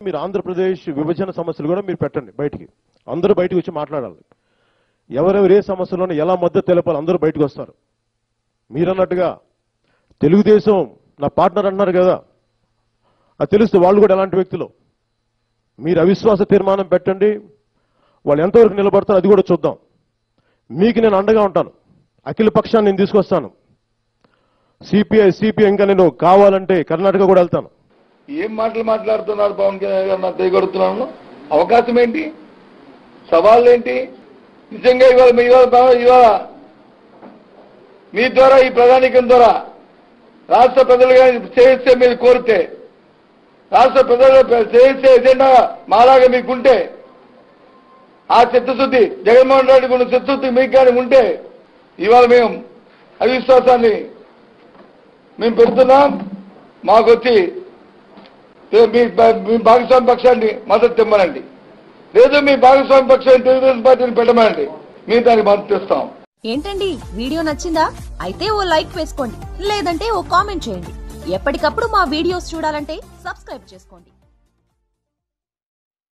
మీరు ఆంధ్రప్రదేశ్ విభజన సమస్యలు కూడా మీరు పెట్టండి బయటికి, అందరూ బయటకు వచ్చి మాట్లాడాలి. ఎవరెవరు ఏ సమస్యలను ఎలా మద్దతు తెలపాలి అందరూ బయటకు వస్తారు. మీరన్నట్టుగా తెలుగుదేశం నా పార్ట్నర్ అన్నారు కదా, అది తెలుస్తూ వాళ్ళు కూడా ఎలాంటి వ్యక్తులు. మీరు అవిశ్వాస తీర్మానం పెట్టండి, వాళ్ళు ఎంతవరకు నిలబడతారో అది కూడా చూద్దాం. మీకు నేను అండగా ఉంటాను, అఖిల పక్షాన్ని నేను తీసుకొస్తాను. సిపిఐ ఇంకా నేను కావాలంటే కర్ణాటక కూడా వెళ్తాను. ఏం మాటలు మాట్లాడుతున్నారు పవన్ కళ్యాణ్ గారు? నా తెగొడుతున్నాను. అవకాశం ఏంటి, సవాళ్ళు ఏంటి? నిజంగా ఇవాళ మీ ద్వారా, ఈ ప్రధానికం ద్వారా రాష్ట్ర ప్రజలుగా చేస్తే మీరు కోరితే, రాష్ట్ర ప్రజలు చేసే ఎజెండా మాలాగా మీకుంటే, ఆ చిత్తశుద్ధి జగన్మోహన్ రెడ్డికి ఉన్న చిత్తశుద్ధి మీకు కానీ ఉంటే, ఇవాళ మేము అవిశ్వాసాన్ని మేము పెడుతున్నాం. మాకొచ్చి మీ భాగస్వామి పక్షాన్ని మద్దతు ఇవ్వమనండి, లేదు మీ భాగస్వామి పక్షాన్ని తెలుగుదేశం పార్టీని పెట్టమనండి, మేము దానికి మద్దతు ఇస్తాం. ఏంటండి వీడియో నచ్చిందా? అయితే ఓ లైక్ వేసుకోండి, లేదంటే ఓ కామెంట్ చేయండి. ఎప్పటికప్పుడు మా వీడియోస్ చూడాలంటే సబ్స్క్రైబ్ చేసుకోండి.